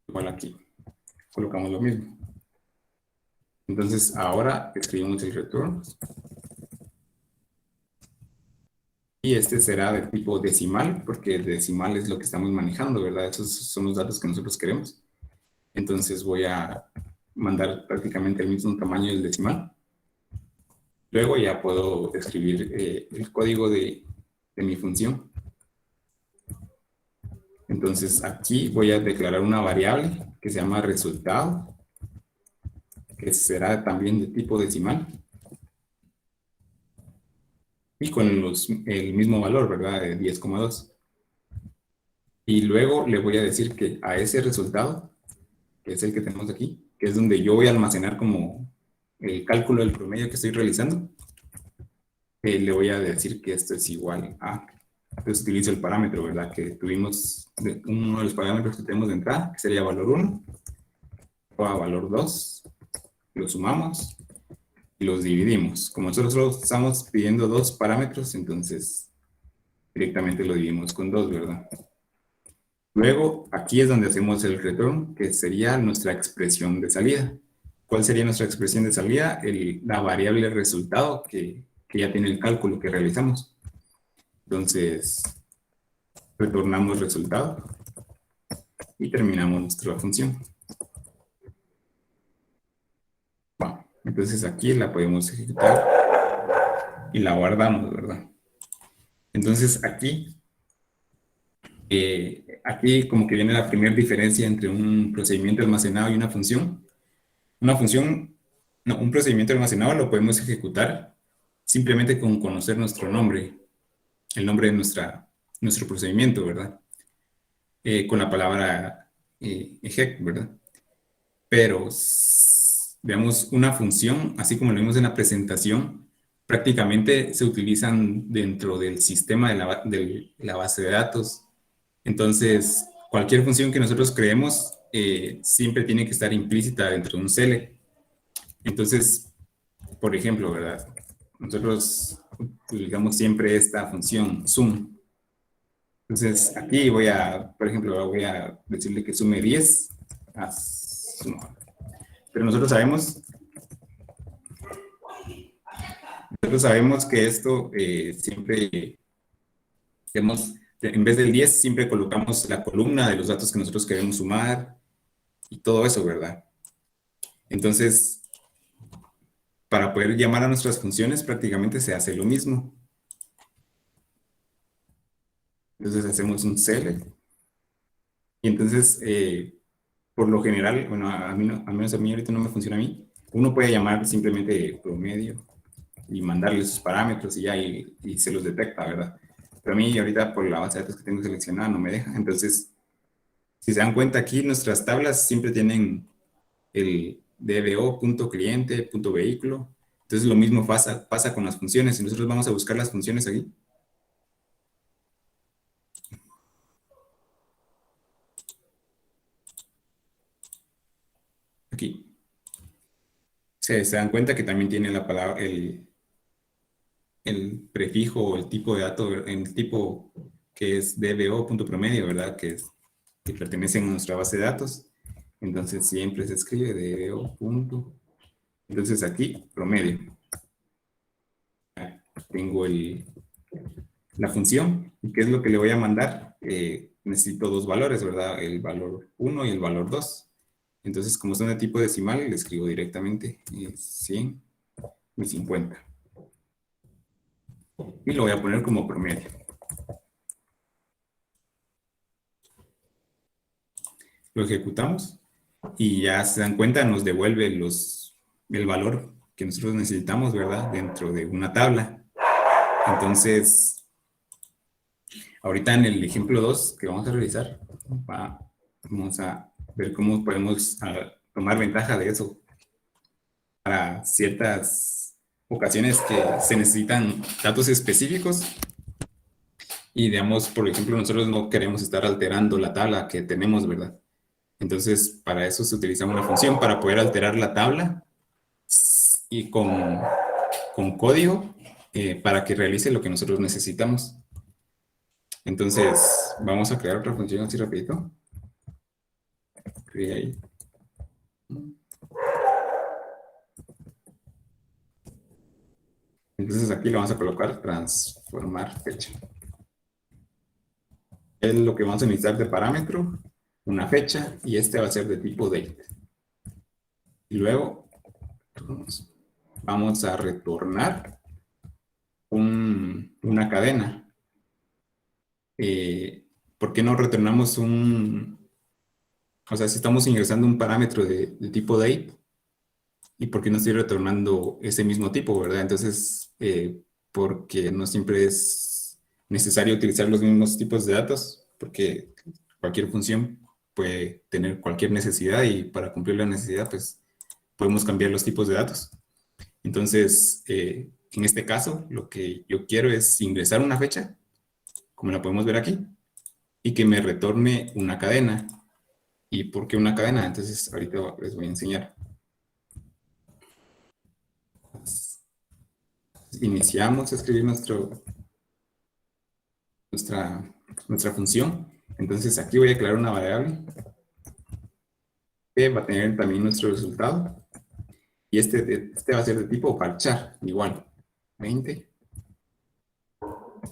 Igual aquí, colocamos lo mismo. Entonces ahora escribimos el return. Y este será de tipo decimal, porque decimal es lo que estamos manejando, ¿verdad? Esos son los datos que nosotros queremos. Entonces voy a mandar prácticamente el mismo tamaño del decimal. Luego ya puedo escribir el código de mi función. Entonces aquí voy a declarar una variable que se llama resultado, que será también de tipo decimal. Y con el mismo valor, ¿verdad? De 10,2. Y luego le voy a decir que a ese resultado, que es el que tenemos aquí, que es donde yo voy a almacenar como el cálculo del promedio que estoy realizando, le voy a decir que esto es igual a, entonces utilizo el parámetro, ¿verdad? Que tuvimos, uno de los parámetros que tenemos de entrada, que sería valor 1, o a valor 2, lo sumamos y los dividimos. Como nosotros solo estamos pidiendo dos parámetros, entonces directamente lo dividimos con 2, ¿verdad? Luego, aquí es donde hacemos el return, que sería nuestra expresión de salida. ¿Cuál sería nuestra expresión de salida? La variable resultado que ya tiene el cálculo que realizamos. Entonces, retornamos resultado y terminamos nuestra función. Bueno, entonces aquí la podemos ejecutar y la guardamos, ¿verdad? Entonces aquí como que viene la primera diferencia entre un procedimiento almacenado y una función. Una función, no, un procedimiento almacenado lo podemos ejecutar simplemente con conocer nuestro nombre, el nombre de nuestro procedimiento, ¿verdad? Con la palabra exec, ¿verdad? Pero, veamos, una función, así como lo vimos en la presentación, prácticamente se utilizan dentro del sistema de la base de datos. Entonces, cualquier función que nosotros creemos siempre tiene que estar implícita dentro de un select. Entonces, por ejemplo, ¿verdad? Nosotros utilizamos siempre esta función sum. Entonces, aquí por ejemplo, voy a decirle que sume 10 a suma. Pero nosotros sabemos que esto siempre, digamos, en vez del 10 siempre colocamos la columna de los datos que nosotros queremos sumar y todo eso, ¿verdad? Entonces, para poder llamar a nuestras funciones prácticamente se hace lo mismo. Entonces hacemos un select Y entonces, por lo general, bueno, a mí no, al menos a mí ahorita no me funciona a mí, uno puede llamar simplemente promedio y mandarle sus parámetros y ya, y se los detecta, ¿verdad? Pero a mí ahorita por la base de datos que tengo seleccionada no me deja. Entonces, si se dan cuenta aquí, nuestras tablas siempre tienen el dbo.cliente.vehículo. Entonces, lo mismo pasa con las funciones. Si nosotros vamos a buscar las funciones aquí, aquí, se dan cuenta que también tiene la palabra, el prefijo o el tipo de dato, el tipo que es dbo.promedio, ¿verdad? Que pertenecen a nuestra base de datos. Entonces siempre se escribe dbo. Entonces aquí, promedio. Tengo la función. ¿Y qué es lo que le voy a mandar? Necesito dos valores, ¿verdad? El valor 1 y el valor 2. Entonces, como son de tipo decimal, le escribo directamente 100 y 50. Y lo voy a poner como promedio. Lo ejecutamos y ya se dan cuenta, nos devuelve el valor que nosotros necesitamos, ¿verdad? Dentro de una tabla. Entonces, ahorita en el ejemplo 2 que vamos a realizar, vamos a ver cómo podemos tomar ventaja de eso para ciertas ocasiones que se necesitan datos específicos y digamos, por ejemplo, nosotros no queremos estar alterando la tabla que tenemos, ¿verdad? Entonces, para eso se utiliza una función para poder alterar la tabla y con código para que realice lo que nosotros necesitamos. Entonces, vamos a crear otra función así rapidito. Create. Entonces aquí le vamos a colocar transformar fecha. Es lo que vamos a necesitar de parámetro, una fecha, y este va a ser de tipo date. Y luego vamos a retornar una cadena. ¿Por qué no retornamos o sea, si estamos ingresando un parámetro de tipo date, ¿y por qué no estoy retornando ese mismo tipo, verdad? Entonces, porque no siempre es necesario utilizar los mismos tipos de datos, porque cualquier función puede tener cualquier necesidad y para cumplir la necesidad, pues podemos cambiar los tipos de datos. Entonces, en este caso, lo que yo quiero es ingresar una fecha, como la podemos ver aquí, y que me retorne una cadena. ¿Y por qué una cadena? Entonces, ahorita les voy a enseñar. Iniciamos a escribir nuestra función. Entonces, aquí voy a declarar una variable que va a tener también nuestro resultado. Y este va a ser de tipo varchar, igual, 20.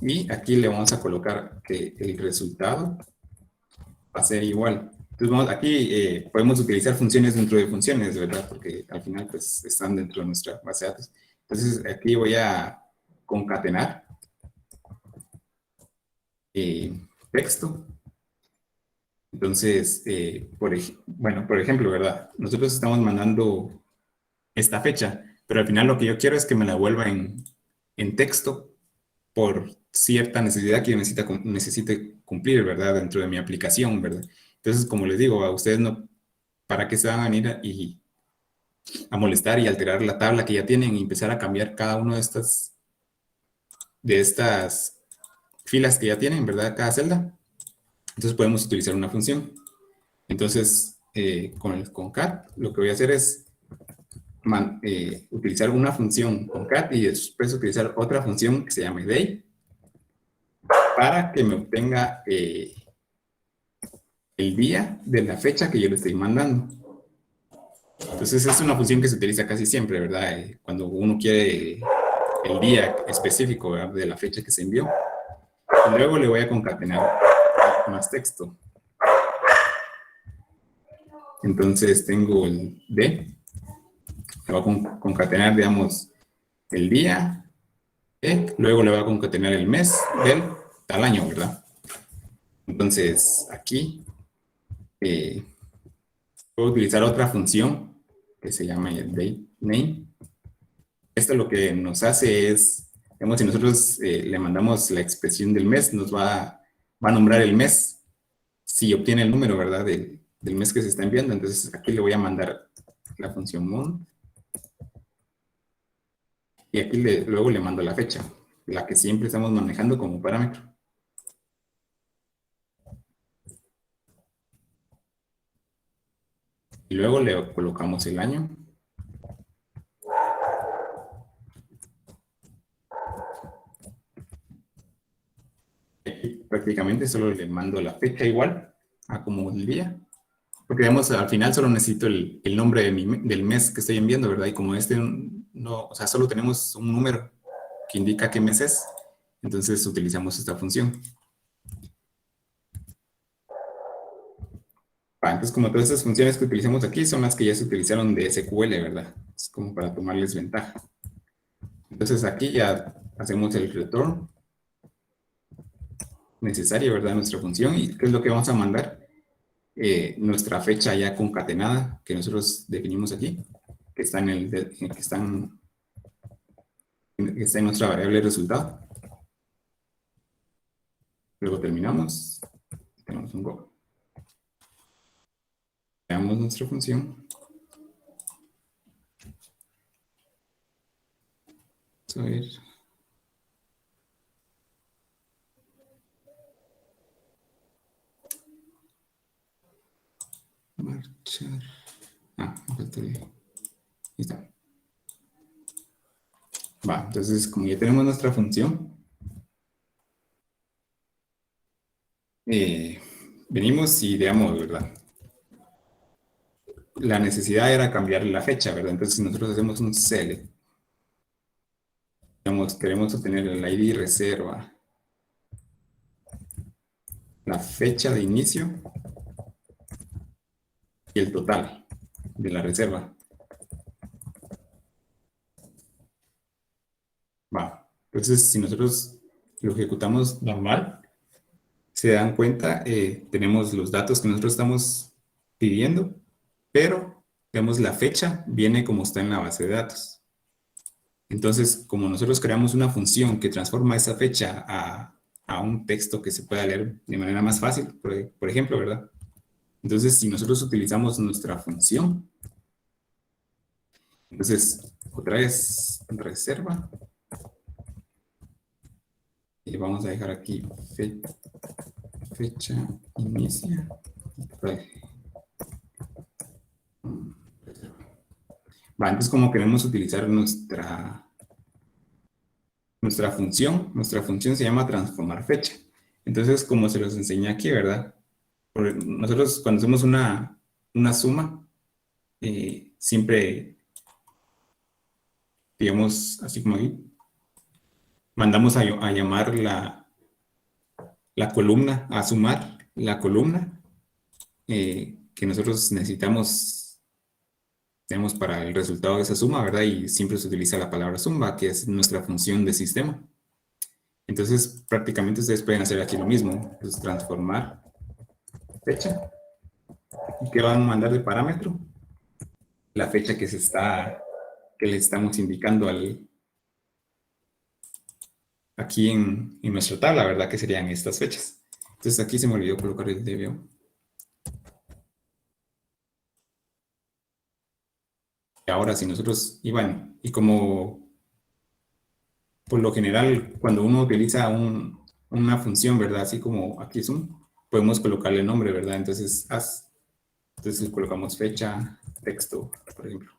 Y aquí le vamos a colocar que el resultado va a ser igual. Entonces, aquí podemos utilizar funciones dentro de funciones, ¿verdad? Porque al final, pues, están dentro de nuestra base de datos. Entonces, aquí voy a concatenar texto. Entonces, por ejemplo, ¿verdad? Nosotros estamos mandando esta fecha, pero al final lo que yo quiero es que me la vuelva en texto por cierta necesidad que yo necesite cumplir, ¿verdad? Dentro de mi aplicación, ¿verdad? Entonces, como les digo, a ustedes no, ¿para qué se van a venir a molestar y alterar la tabla que ya tienen y empezar a cambiar cada una de estas filas que ya tienen, ¿verdad? Cada celda. Entonces podemos utilizar una función. Entonces, con el concat, lo que voy a hacer es utilizar una función concat y después utilizar otra función que se llame day para que me obtenga el día de la fecha que yo le estoy mandando. Entonces es una función que se utiliza casi siempre, ¿verdad? Cuando uno quiere el día específico, ¿verdad? De la fecha que se envió. Y luego le voy a concatenar más texto. Entonces tengo el D, le voy a concatenar, digamos, el día, luego le voy a concatenar el mes del tal año, ¿verdad? Entonces aquí puedo utilizar otra función que se llama el date name. Esto lo que nos hace es, digamos, si nosotros le mandamos la expresión del mes, nos va a nombrar el mes si obtiene el número, ¿verdad? Del mes que se está enviando. Entonces aquí le voy a mandar la función month y aquí luego le mando la fecha, la que siempre estamos manejando como parámetro. Y luego le colocamos el año. Aquí prácticamente solo le mando la fecha igual a como el día. Porque digamos, al final solo necesito el nombre del mes que estoy enviando, ¿verdad? Y como este no, o sea, solo tenemos un número que indica qué mes es, entonces utilizamos esta función. Entonces, como todas estas funciones que utilizamos aquí son las que ya se utilizaron de SQL, ¿verdad? Es como para tomarles ventaja. Entonces aquí ya hacemos el return necesario, ¿verdad? Nuestra función. ¿Y qué es lo que vamos a mandar? Nuestra fecha ya concatenada que nosotros definimos aquí, que está en nuestra variable resultado. Luego terminamos. Tenemos un go. Veamos nuestra función. Vamos a ver. Marchar. Ahí está. Va, entonces como ya tenemos nuestra función, venimos y veamos, ¿verdad? La necesidad era cambiar la fecha, ¿verdad? Entonces si nosotros hacemos un select, digamos, queremos obtener el ID reserva, la fecha de inicio y el total de la reserva. Va, entonces si nosotros lo ejecutamos normal, se dan cuenta, tenemos los datos que nosotros estamos pidiendo, pero, digamos, la fecha viene como está en la base de datos. Entonces, como nosotros creamos una función que transforma esa fecha a un texto que se pueda leer de manera más fácil, por ejemplo, ¿verdad? Entonces, si nosotros utilizamos nuestra función, entonces, otra vez, reserva, y vamos a dejar aquí fecha inicia. Va, entonces como queremos utilizar nuestra función se llama transformar fecha. Entonces, como se los enseñé aquí, ¿verdad? Nosotros cuando hacemos una suma, siempre, digamos, así como ahí, mandamos a llamar la columna, a sumar la columna que nosotros necesitamos, digamos, para el resultado de esa suma, ¿verdad? Y siempre se utiliza la palabra suma, que es nuestra función de sistema. Entonces, prácticamente ustedes pueden hacer aquí lo mismo, pues transformar fecha. ¿Y qué van a mandar de parámetro? La fecha que le estamos indicando aquí en nuestra tabla, ¿verdad? Que serían estas fechas. Entonces aquí se me olvidó colocar el DBO. Y ahora si nosotros, y bueno, y como por lo general cuando uno utiliza una función, ¿verdad? Así como aquí es podemos colocarle nombre, ¿verdad? Entonces, entonces colocamos fecha, texto, por ejemplo.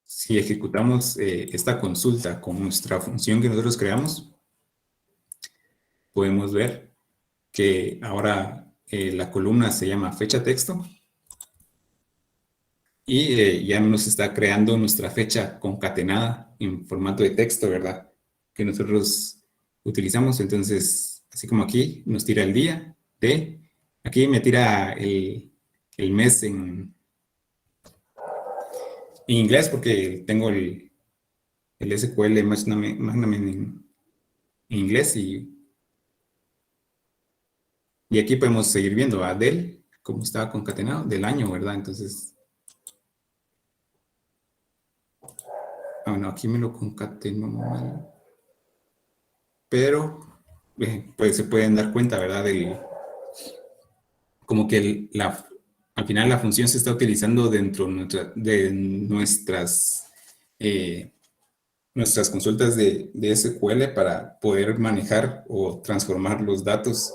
Si ejecutamos esta consulta con nuestra función que nosotros creamos, podemos ver que ahora la columna se llama fecha texto y ya nos está creando nuestra fecha concatenada en formato de texto, ¿verdad? Que nosotros utilizamos. Entonces, así como aquí nos tira el día de, aquí me tira el mes en inglés porque tengo el SQL Magnum en inglés y Y aquí podemos seguir viendo a del, cómo estaba concatenado, del año, ¿verdad? Entonces, bueno, aquí me lo concatenó mal. Pero, pues se pueden dar cuenta, ¿verdad? Como que al final la función se está utilizando dentro de eh, nuestras consultas de SQL para poder manejar o transformar los datos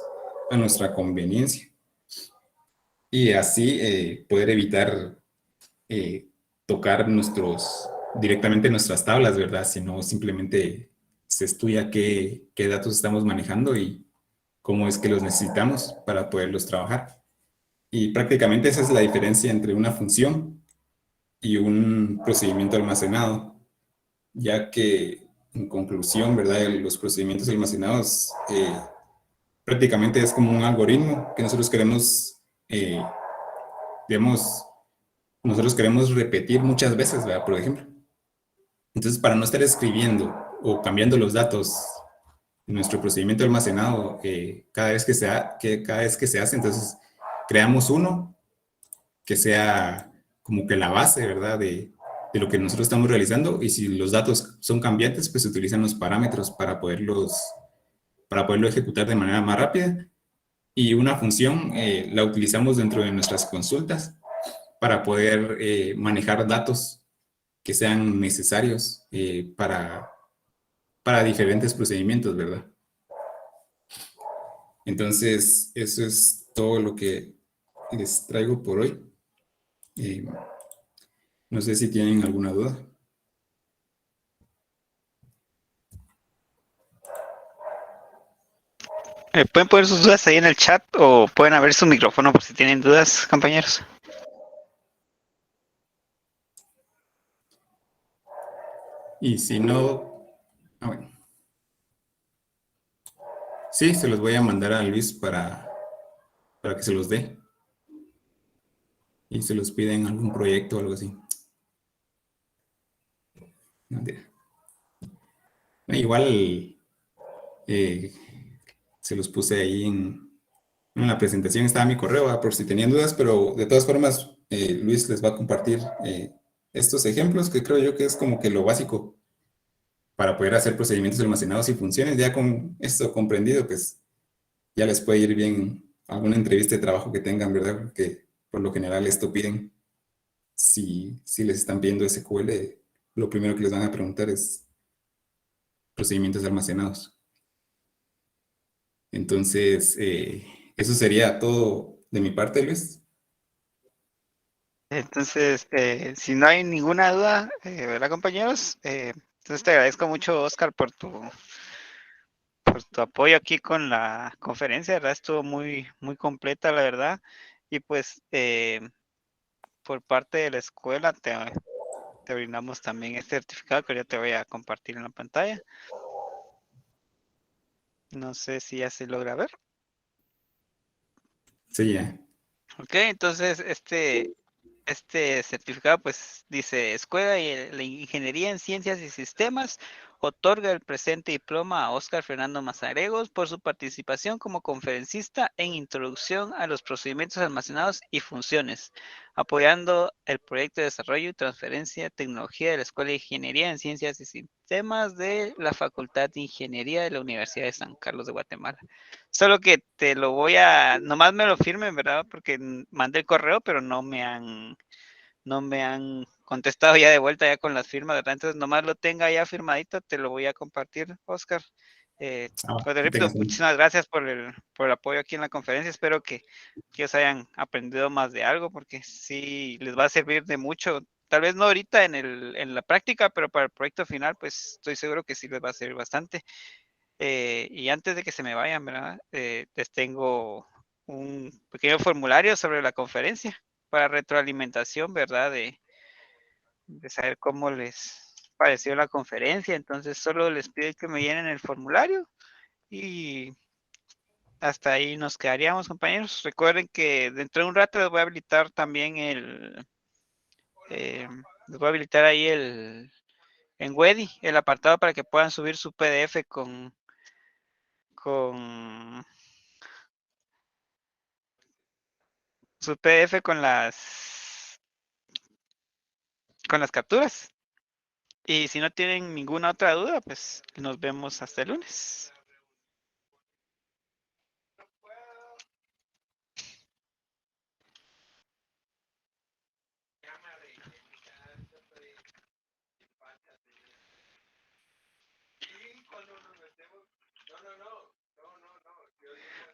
a nuestra conveniencia y así poder evitar eh, tocar directamente nuestras tablas, ¿verdad? Sino simplemente se estudia qué datos estamos manejando y cómo es que los necesitamos para poderlos trabajar. Y prácticamente esa es la diferencia entre una función y un procedimiento almacenado, ya que en conclusión, ¿verdad? Los procedimientos almacenados prácticamente es como un algoritmo que digamos, nosotros queremos repetir muchas veces, ¿verdad? Por ejemplo. Entonces, para no estar escribiendo o cambiando los datos en nuestro procedimiento almacenado cada vez que se hace, entonces creamos uno que sea como que la base, ¿verdad? De lo que nosotros estamos realizando y si los datos son cambiantes, pues se utilizan los parámetros para poderlo ejecutar de manera más rápida. Y una función la utilizamos dentro de nuestras consultas para poder manejar datos que sean necesarios para diferentes procedimientos, ¿verdad? Entonces, eso es todo lo que les traigo por hoy. Eh, no sé si tienen alguna duda. Pueden poner sus dudas ahí en el chat o pueden abrir su micrófono por si tienen dudas, compañeros. Y si no, bueno. Sí, se los voy a mandar a Luis para que se los dé. Y se los piden algún proyecto o algo así. Igual eh, se los puse ahí en la presentación, estaba mi correo, por si tenían dudas, pero de todas formas, Luis les va a compartir estos ejemplos que creo yo que es como que lo básico para poder hacer procedimientos almacenados y funciones. Ya con esto comprendido, pues ya les puede ir bien alguna entrevista de trabajo que tengan, ¿verdad? Porque por lo general esto piden. Si les están pidiendo SQL, lo primero que les van a preguntar es procedimientos almacenados. Entonces, eso sería todo de mi parte, Luis. Entonces, si no hay ninguna duda, ¿verdad, compañeros? Entonces te agradezco mucho, Oscar, por tu apoyo aquí con la conferencia, ¿verdad? Estuvo muy, muy completa, la verdad. Y pues, por parte de la escuela, te brindamos también este certificado que ahorita te voy a compartir en la pantalla. No sé si ya se logra ver. Sí, ya. Ok, entonces este certificado pues dice Escuela de Ingeniería en Ciencias y Sistemas otorga el presente diploma a Óscar Fernando Mazzaregos por su participación como conferencista en Introducción a los Procedimientos Almacenados y Funciones, apoyando el proyecto de desarrollo y transferencia de tecnología de la Escuela de Ingeniería en Ciencias y Sistemas de la Facultad de Ingeniería de la Universidad de San Carlos de Guatemala. Solo que te lo voy a, nomás me lo firmen, ¿verdad? Porque mandé el correo, pero no me han contestado ya de vuelta ya con las firmas, ¿verdad? Entonces nomás lo tenga ya firmadito, te lo voy a compartir, Oscar. Ah, Pues te que repito, tengas muchísimas gracias por el apoyo aquí en la conferencia. Espero que ellos hayan aprendido más de algo, porque sí les va a servir de mucho. Tal vez no ahorita en la práctica, pero para el proyecto final, pues estoy seguro que sí les va a servir bastante. Y antes de que se me vayan, ¿verdad? Les tengo un pequeño formulario sobre la conferencia para retroalimentación, ¿verdad? De saber cómo les pareció la conferencia. Entonces, solo les pido que me llenen el formulario y hasta ahí nos quedaríamos, compañeros. Recuerden que dentro de un rato les voy a habilitar también eh, les voy a habilitar ahí en Wedi, el apartado para que puedan subir su PDF con su PDF con las capturas. Y si no tienen ninguna otra duda, pues nos vemos hasta el lunes.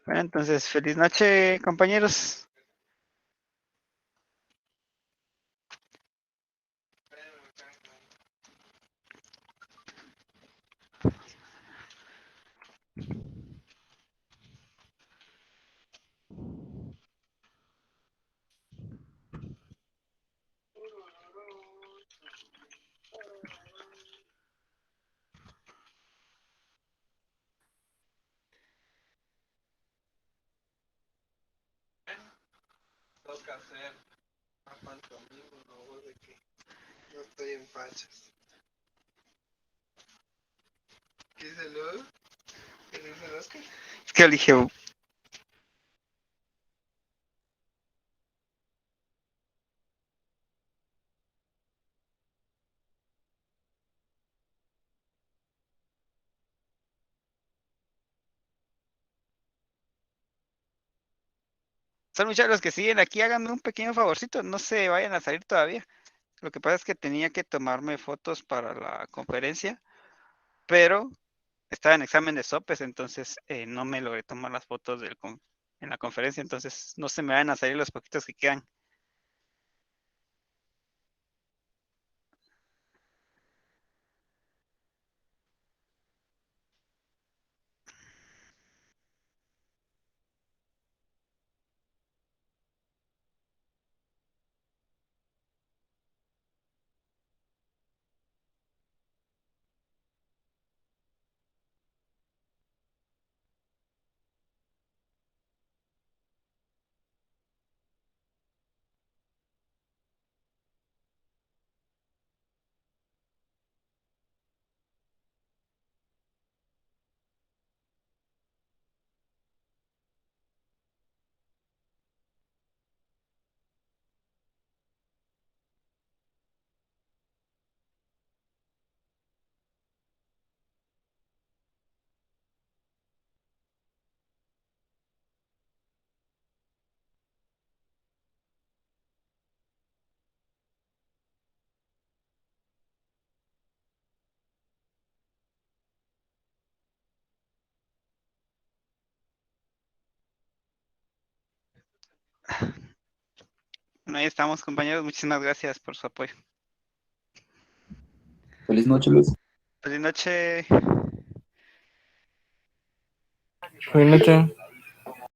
Bueno, entonces, feliz noche, compañeros. Toca hacer una pantomima, no, de que no estoy en fachas. ¿Qué saludo? ¿Qué dice el Oscar? Es que dije, son muchos los que siguen aquí, háganme un pequeño favorcito, no se vayan a salir todavía. Lo que pasa es que tenía que tomarme fotos para la conferencia, pero estaba en examen de sopes, entonces no me logré tomar las fotos en la conferencia, entonces no se me van a salir los poquitos que quedan. Bueno, ahí estamos, compañeros, muchísimas gracias por su apoyo. Feliz noche, Luis. Feliz noche. Buenas noches.